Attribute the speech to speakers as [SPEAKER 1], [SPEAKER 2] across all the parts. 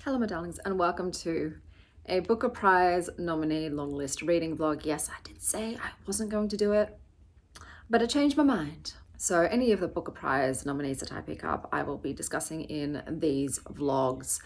[SPEAKER 1] Hello my darlings and welcome to a Booker Prize nominee long list reading vlog. Yes, I did say I wasn't going to do it, but I changed my mind. So any of the Booker Prize nominees that I pick up, I will be discussing in these vlogs.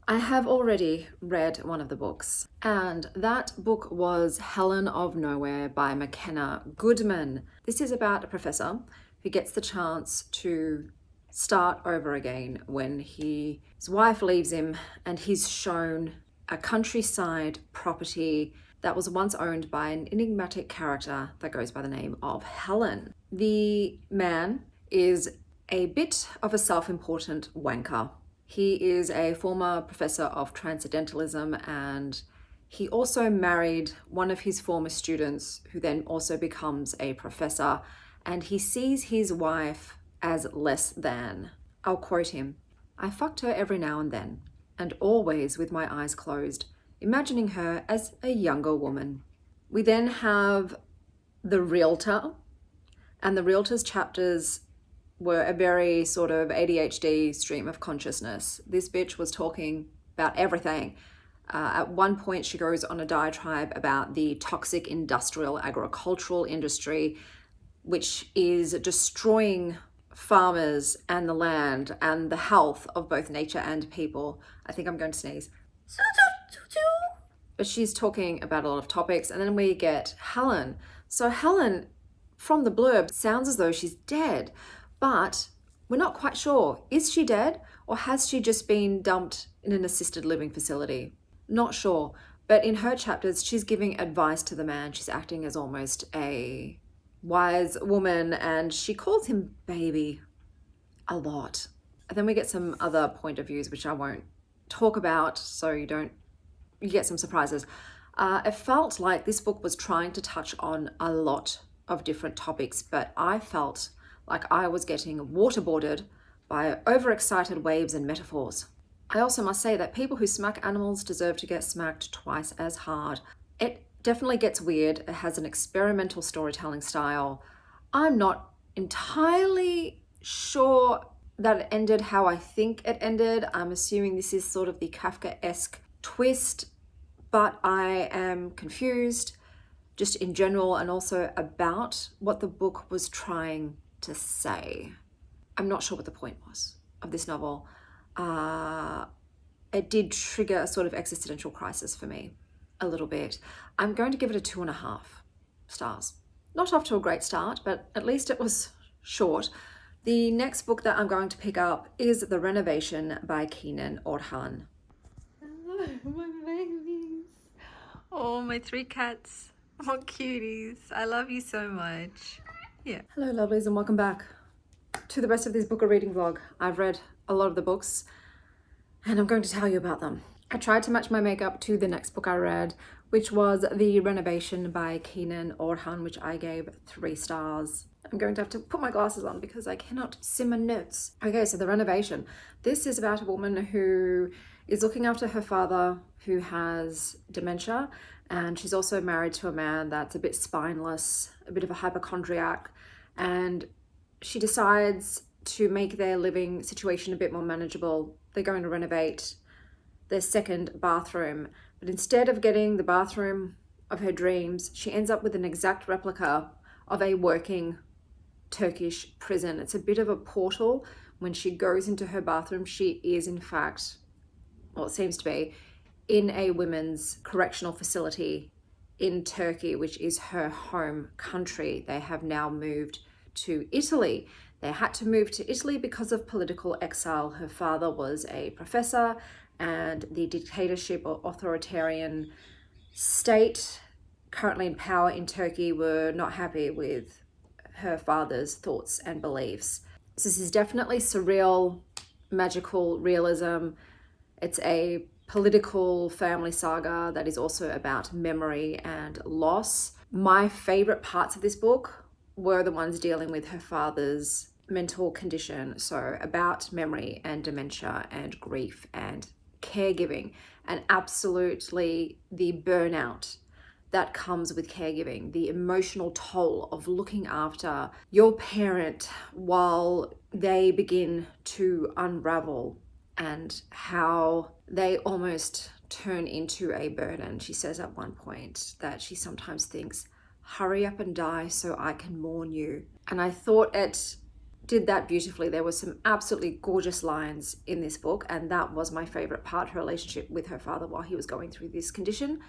[SPEAKER 1] I have already read one of the books, and that book was Helen of Nowhere by Makenna Goodman. This is about a professor who gets the chance to start over again when his wife leaves him, and he's shown a countryside property that was once owned by an enigmatic character that goes by the name of Helen. The man is a bit of a self-important wanker. He is a former professor of transcendentalism, and he also married one of his former students who then also becomes a professor, and he sees his wife as less than. I'll quote him, "I fucked her every now and then, and always with my eyes closed, imagining her as a younger woman." We then have the realtor, and the realtor's chapters were a very sort of ADHD stream of consciousness. This bitch was talking about everything. At one point, she goes on a diatribe about the toxic industrial agricultural industry, which is destroying farmers and the land and the health of both nature and people. I think I'm going to sneeze. But she's talking about a lot of topics. And then we get Helen. So Helen, from the blurb, sounds as though she's dead, but we're not quite sure. Is she dead, or has she just been dumped in an assisted living facility? Not sure. But in her chapters, she's giving advice to the man. She's acting as almost a wise woman, and she calls him baby a lot. And then we get some other point of views, which I won't talk about, so you get some surprises. It felt like this book was trying to touch on a lot of different topics, but I felt like I was getting waterboarded by overexcited waves and metaphors. I also must say that people who smack animals deserve to get smacked twice as hard. It definitely gets weird. It has an experimental storytelling style. I'm not entirely sure that it ended how I think it ended. I'm assuming this is sort of the Kafka-esque twist, but I am confused just in general and also about what the book was trying to say. I'm not sure what the point was of this novel. It did trigger a sort of existential crisis for me. A little bit. I'm going to give it a 2.5 stars. Not off to a great start, but at least it was short. The next book that I'm going to pick up is The Renovation by Kenan Orhan.
[SPEAKER 2] Hello, my babies. Oh, my 3 cats. Oh, cuties. I love you so much. Yeah.
[SPEAKER 1] Hello, lovelies, and welcome back to the rest of this book reading vlog. I've read a lot of the books, and I'm going to tell you about them. I tried to match my makeup to the next book I read, which was The Renovation by Kenan Orhan, which I gave 3 stars. I'm going to have to put my glasses on because I cannot see my notes. Okay, so The Renovation. This is about a woman who is looking after her father who has dementia, and she's also married to a man that's a bit spineless, a bit of a hypochondriac, and she decides to make their living situation a bit more manageable. They're going to renovate their second bathroom, but instead of getting the bathroom of her dreams, she ends up with an exact replica of a working Turkish prison. It's a bit of a portal. When she goes into her bathroom, she is in fact, well, it seems to be, in a women's correctional facility in Turkey, which is her home country. They have now moved to Italy. They had to move to Italy because of political exile. Her father was a professor, and the dictatorship or authoritarian state currently in power in Turkey were not happy with her father's thoughts and beliefs. So this is definitely surreal, magical realism. It's a political family saga that is also about memory and loss. My favorite parts of this book were the ones dealing with her father's mental condition, so about memory and dementia and grief and caregiving, and absolutely the burnout that comes with caregiving, the emotional toll of looking after your parent while they begin to unravel, and how they almost turn into a burden. She says at one point that she sometimes thinks, hurry up and die so I can mourn you. And I thought it did that beautifully. There were some absolutely gorgeous lines in this book, and that was my favorite part, her relationship with her father while he was going through this condition.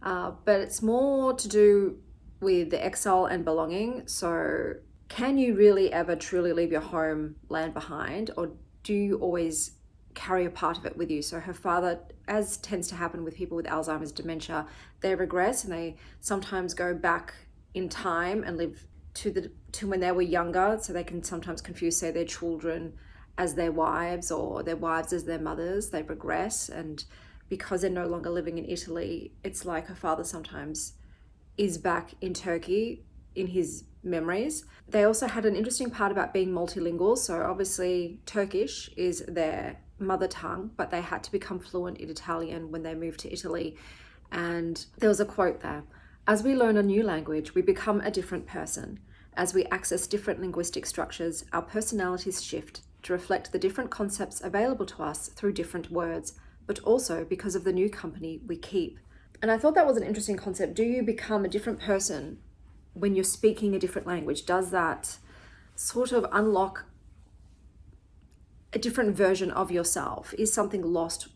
[SPEAKER 1] But it's more to do with the exile and belonging. So can you really ever truly leave your homeland behind, or do you always carry a part of it with you? So her father, as tends to happen with people with Alzheimer's dementia, they regress and they sometimes go back in time and live to when they were younger. So they can sometimes confuse, say, their children as their wives or their wives as their mothers. They regress, and because they're no longer living in Italy, it's like her father sometimes is back in Turkey in his memories. They also had an interesting part about being multilingual. So obviously Turkish is their mother tongue, but they had to become fluent in Italian when they moved to Italy. And there was a quote there: as we learn a new language, we become a different person. As we access different linguistic structures, our personalities shift to reflect the different concepts available to us through different words, but also because of the new company we keep. And I thought that was an interesting concept. Do you become a different person when you're speaking a different language? Does that sort of unlock a different version of yourself? Is something lost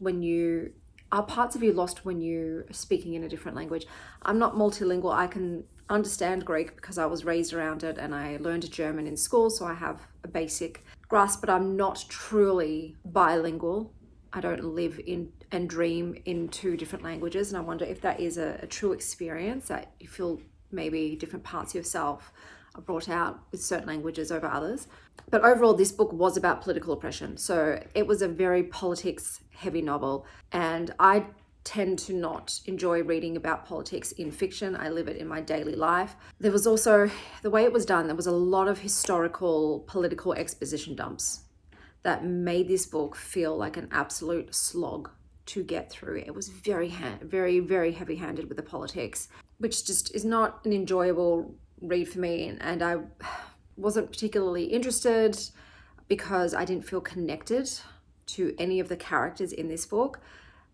[SPEAKER 1] are parts of you lost when you're speaking in a different language? I'm not multilingual. I can understand Greek because I was raised around it, and I learned German in school, so I have a basic grasp, but I'm not truly bilingual. I don't live in and dream in two different languages, and I wonder if that is a true experience, that you feel maybe different parts of yourself are brought out with certain languages over others. But overall, this book was about political oppression. So it was a very politics heavy novel, and I tend to not enjoy reading about politics in fiction. I live it in my daily life. There was also, the way it was done, there was a lot of historical political exposition dumps that made this book feel like an absolute slog to get through. It was very heavy-handed with the politics, which just is not an enjoyable read for me. And I wasn't particularly interested because I didn't feel connected to any of the characters in this book.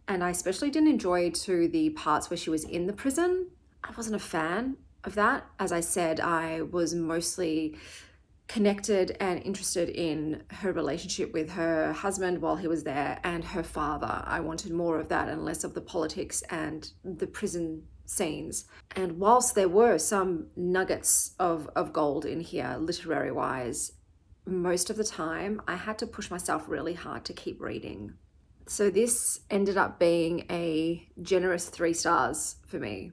[SPEAKER 1] And I especially didn't enjoy to the parts where she was in the prison. I wasn't a fan of that. As I said, I was mostly connected and interested in her relationship with her husband while he was there and her father. I wanted more of that and less of the politics and the prison scenes. And whilst there were some nuggets of gold in here, literary wise, most of the time I had to push myself really hard to keep reading. So this ended up being a generous 3 stars for me.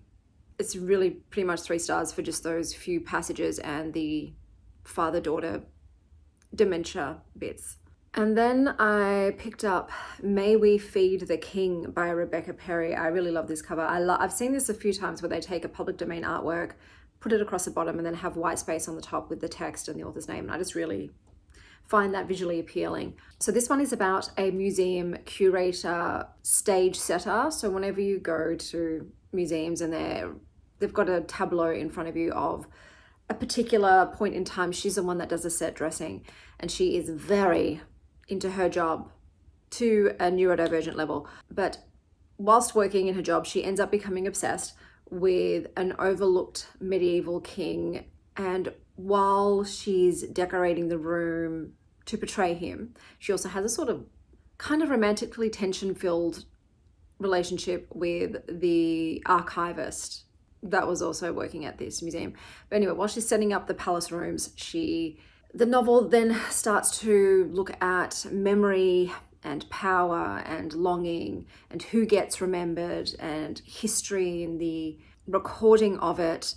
[SPEAKER 1] It's really pretty much 3 stars for just those few passages and the father-daughter dementia bits. And then I picked up May We Feed the King by Rebecca Perry. I really love this cover. I've seen this a few times where they take a public domain artwork, put it across the bottom, and then have white space on the top with the text and the author's name. And I just really find that visually appealing. So this one is about a museum curator, stage setter. So whenever you go to museums and they've got a tableau in front of you of a particular point in time, she's the one that does the set dressing, and she is very into her job to a neurodivergent level. But whilst working in her job, she ends up becoming obsessed with an overlooked medieval king, and while she's decorating the room to portray him, she also has a sort of kind of romantically tension-filled relationship with the archivist that was also working at this museum. But anyway, while she's setting up the palace rooms, the novel then starts to look at memory and power and longing and who gets remembered and history and the recording of it.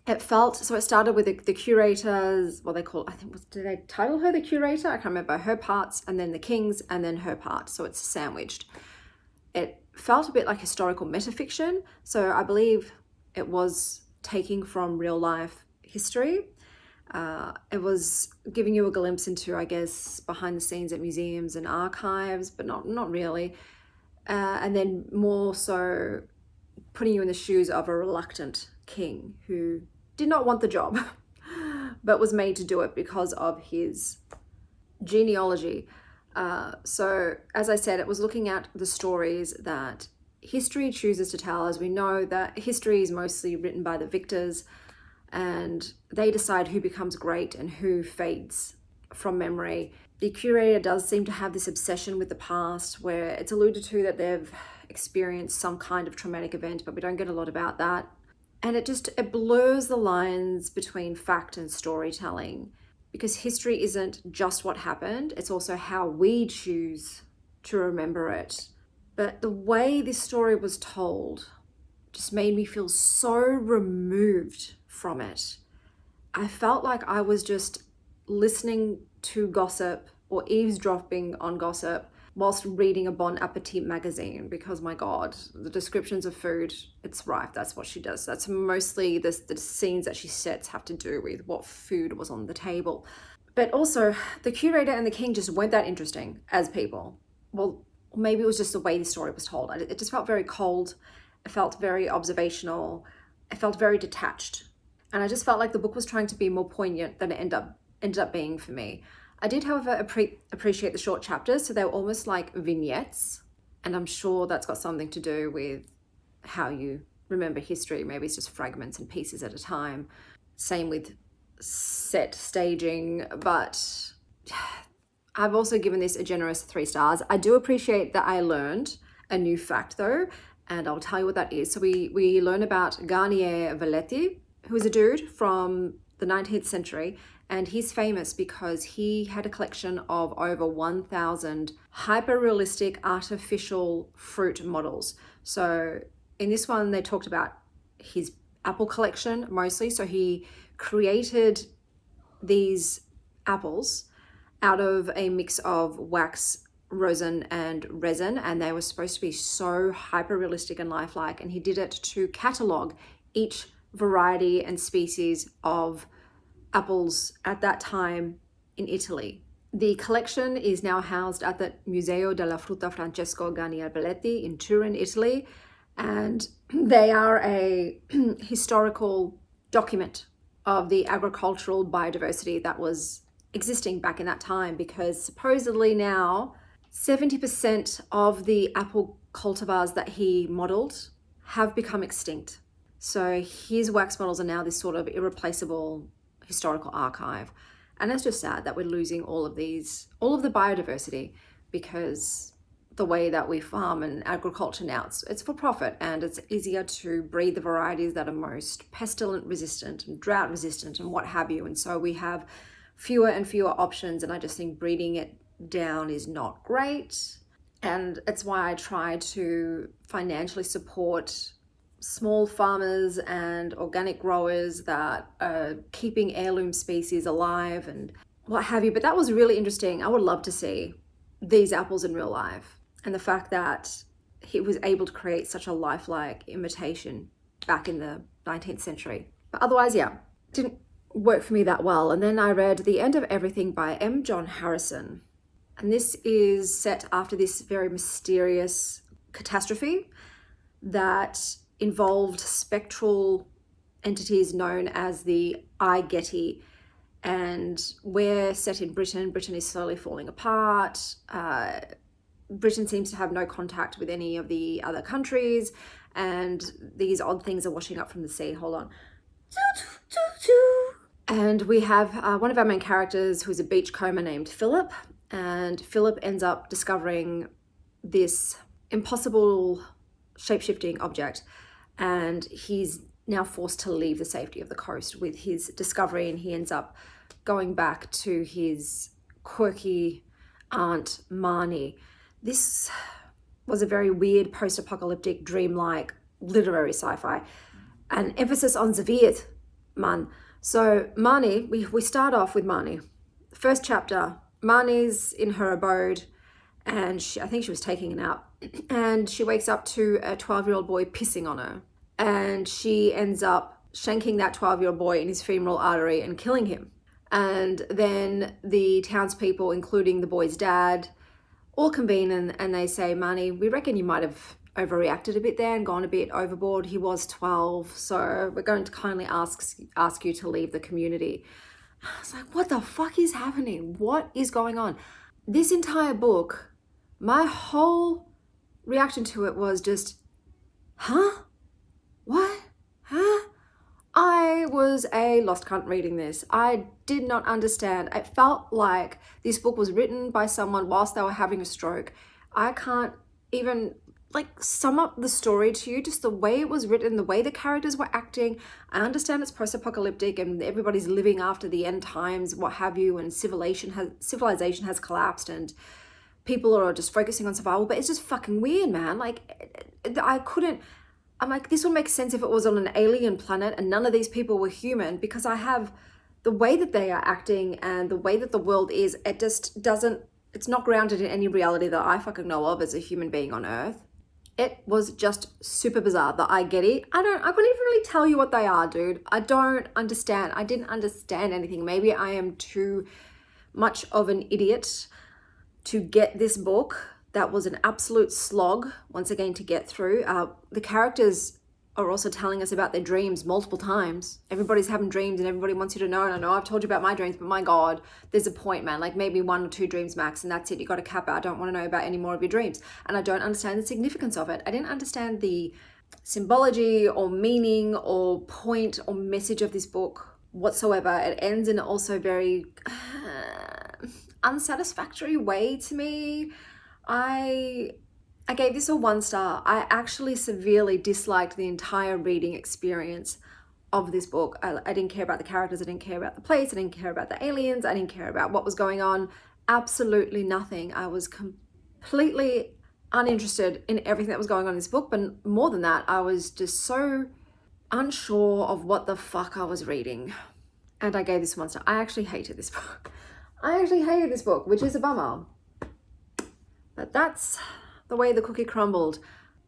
[SPEAKER 1] It started with the curators, did they title her the curator? I can't remember, her parts, and then the king's, and then her part. So it's sandwiched. It felt a bit like historical metafiction. So I believe it was taking from real life history. It was giving you a glimpse into, I guess, behind the scenes at museums and archives, but not really. And then more so putting you in the shoes of a reluctant king who did not want the job, but was made to do it because of his genealogy. So as I said, it was looking at the stories that history chooses to tell. As we know, that history is mostly written by the victors, and they decide who becomes great and who fades from memory. The curator does seem to have this obsession with the past, where it's alluded to that they've experienced some kind of traumatic event, but we don't get a lot about that. And it blurs the lines between fact and storytelling, because history isn't just what happened, it's also how we choose to remember it. But the way this story was told just made me feel so removed from it. I felt like I was just listening to gossip or eavesdropping on gossip whilst reading a Bon Appetit magazine, because my God, the descriptions of food, it's rife. That's what she does. That's mostly the scenes that she sets have to do with what food was on the table. But also, the curator and the king just weren't that interesting as people. Well, maybe it was just the way the story was told. It just felt very cold. It felt very observational. It felt very detached. And I just felt like the book was trying to be more poignant than it ended up being for me. I did, however, appreciate the short chapters, so they were almost like vignettes, and I'm sure that's got something to do with how you remember history. Maybe it's just fragments and pieces at a time. Same with set staging, but I've also given this a generous 3 stars. I do appreciate that I learned a new fact though, and I'll tell you what that is. So we learn about Garnier Valetti, who is a dude from the 19th century, and he's famous because he had a collection of over 1,000 hyper-realistic artificial fruit models. So in this one, they talked about his apple collection mostly. So he created these apples out of a mix of wax, rosin, and resin, and they were supposed to be so hyper-realistic and lifelike, and he did it to catalog each variety and species of apples at that time in Italy. The collection is now housed at the Museo della Frutta Francesco Garnier Belletti in Turin, Italy, and they are a historical document of the agricultural biodiversity that was existing back in that time, because supposedly now 70% of the apple cultivars that he modeled have become extinct. So his wax models are now this sort of irreplaceable historical archive. And it's just sad that we're losing all of the biodiversity, because the way that we farm and agriculture now, it's for profit, and it's easier to breed the varieties that are most pestilent resistant and drought resistant and what have you. And so we have fewer and fewer options, and I just think breeding it down is not great. And it's why I try to financially support small farmers and organic growers that are keeping heirloom species alive and what have you. But that was really interesting. I would love to see these apples in real life, and the fact that he was able to create such a lifelike imitation back in the 19th century. But otherwise, yeah, didn't work for me that well. And then I read The End of Everything by M. John Harrison, and this is set after this very mysterious catastrophe that involved spectral entities known as the I Getty, and we're set in Britain. Britain is slowly falling apart. Britain seems to have no contact with any of the other countries, and these odd things are washing up from the sea. Hold on. And we have one of our main characters who's a beachcomber named Philip, and Philip ends up discovering this impossible shape-shifting object, and he's now forced to leave the safety of the coast with his discovery, and he ends up going back to his quirky aunt Marnie. This was a very weird post-apocalyptic dreamlike literary sci-fi, an emphasis on Zaviet, man. So Marnie, we start off with Marnie. First chapter, Marnie's in her abode, and I think she was taking a nap, and she wakes up to a 12-year-old boy pissing on her, and she ends up shanking that 12-year-old boy in his femoral artery and killing him. And then the townspeople, including the boy's dad, all convene and they say, Marnie, we reckon you might have overreacted a bit there and gone a bit overboard. He was 12, so we're going to kindly ask you to leave the community. I was like, what the fuck is happening? What is going on? this entire book, my whole reaction to it was just, huh? What? Huh? I was a lost cunt reading this. I did not understand. It felt like this book was written by someone whilst they were having a stroke. I can't even like sum up the story to you, just the way it was written, the way the characters were acting. I understand it's post-apocalyptic and everybody's living after the end times, what have you, and civilization has collapsed and people are just focusing on survival, but it's just fucking weird, man. Like, I'm like, this would make sense if it was on an alien planet and none of these people were human, because I have the way that they are acting and the way that the world is, it just doesn't, it's not grounded in any reality that I fucking know of as a human being on Earth. It was just super bizarre. The I couldn't even really tell you what they are, dude. I don't understand. I didn't understand anything. Maybe I am too much of an idiot to get this book. That was an absolute slog, once again, to get through. The characters are also telling us about their dreams multiple times. Everybody's having dreams and everybody wants you to know. And I know I've told you about my dreams, but my God, there's a point, man. Like maybe 1 or 2 dreams max, and that's it. You got to cap out. I don't want to know about any more of your dreams. And I don't understand the significance of it. I didn't understand the symbology or meaning or point or message of this book whatsoever. It ends in also very unsatisfactory way to me. I gave this a 1 star. I actually severely disliked the entire reading experience of this book. I didn't care about the characters. I didn't care about the place. I didn't care about the aliens. I didn't care about what was going on. Absolutely nothing. I was completely uninterested in everything that was going on in this book. But more than that, I was just so unsure of what the fuck I was reading. And I gave this 1 star. I actually hated this book. I actually hated this book, which is a bummer. But that's the way the cookie crumbled.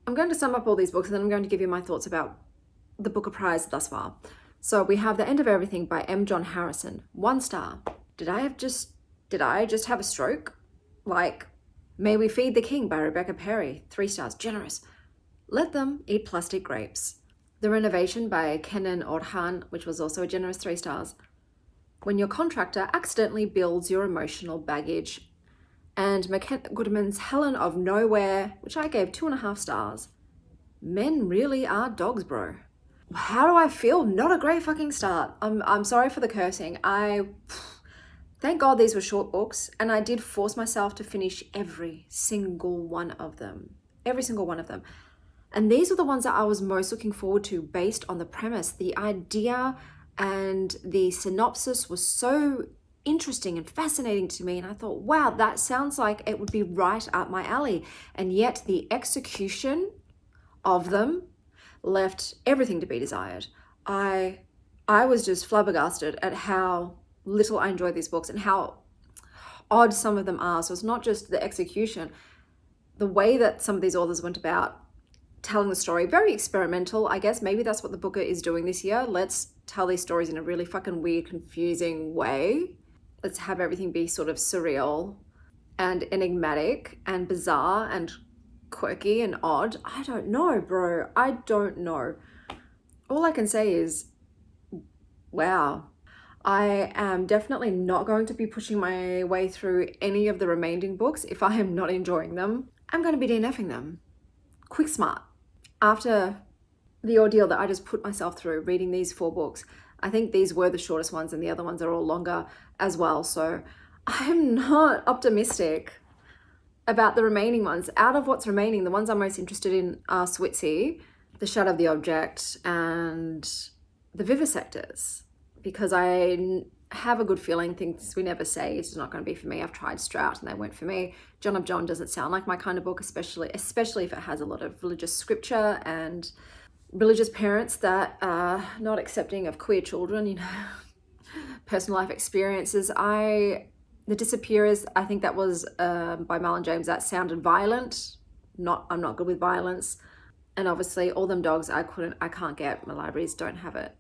[SPEAKER 1] I'm going to sum up all these books and then I'm going to give you my thoughts about the Booker Prize thus far. So we have The End of Everything by M. John Harrison. 1 star. Did I just have a stroke? Like, May We Feed the King by Rebecca Perry. 3 stars. Generous. Let Them Eat Plastic Grapes. The Renovation by Kenan Orhan, which was also a generous 3 stars. When Your Contractor Accidentally Builds Your Emotional Baggage. And Goodman's Helen of Nowhere, which I gave 2.5 stars. Men really are dogs, bro. How do I feel? Not a great fucking start. I'm sorry for the cursing. Thank God these were short books, and I did force myself to finish every single one of them. Every single one of them. And these are the ones that I was most looking forward to based on the premise. The idea and the synopsis was so interesting and fascinating to me, and I thought, wow, that sounds like it would be right up my alley. And yet the execution of them left everything to be desired. I was just flabbergasted at how little I enjoyed these books and how odd some of them are. So it's not just the execution, the way that some of these authors went about telling the story, very experimental. I guess maybe that's what the Booker is doing this year. Let's tell these stories in a really fucking weird, confusing way. Let's have everything be sort of surreal and enigmatic and bizarre and quirky and odd. I don't know, bro. I don't know. All I can say is, wow. I am definitely not going to be pushing my way through any of the remaining books. If I am not enjoying them, I'm going to be DNFing them. Quick smart. After the ordeal that I just put myself through reading these 4 books, I think these were the shortest ones and the other ones are all longer as well. So I'm not optimistic about the remaining ones. Out of what's remaining, the ones I'm most interested in are Switzy, The Shadow of the Object, and The Vivisectors, because I have a good feeling Things We Never Say is not going to be for me. I've tried Strout and they weren't for me. John of John doesn't sound like my kind of book, especially if it has a lot of religious scripture and religious parents that are not accepting of queer children, you know, personal life experiences. The Disappearers, I think that was by Marlon James. That sounded violent. I'm not good with violence. And obviously All Them Dogs I can't get. My libraries don't have it.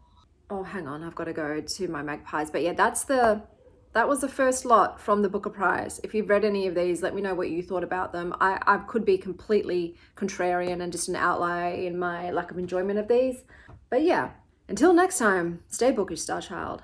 [SPEAKER 1] Oh, hang on, I've got to go to my magpies. But yeah, that was the first lot from the Booker Prize. If you've read any of these, let me know what you thought about them. I could be completely contrarian and just an outlier in my lack of enjoyment of these. But yeah, until next time, stay bookish, Star Child.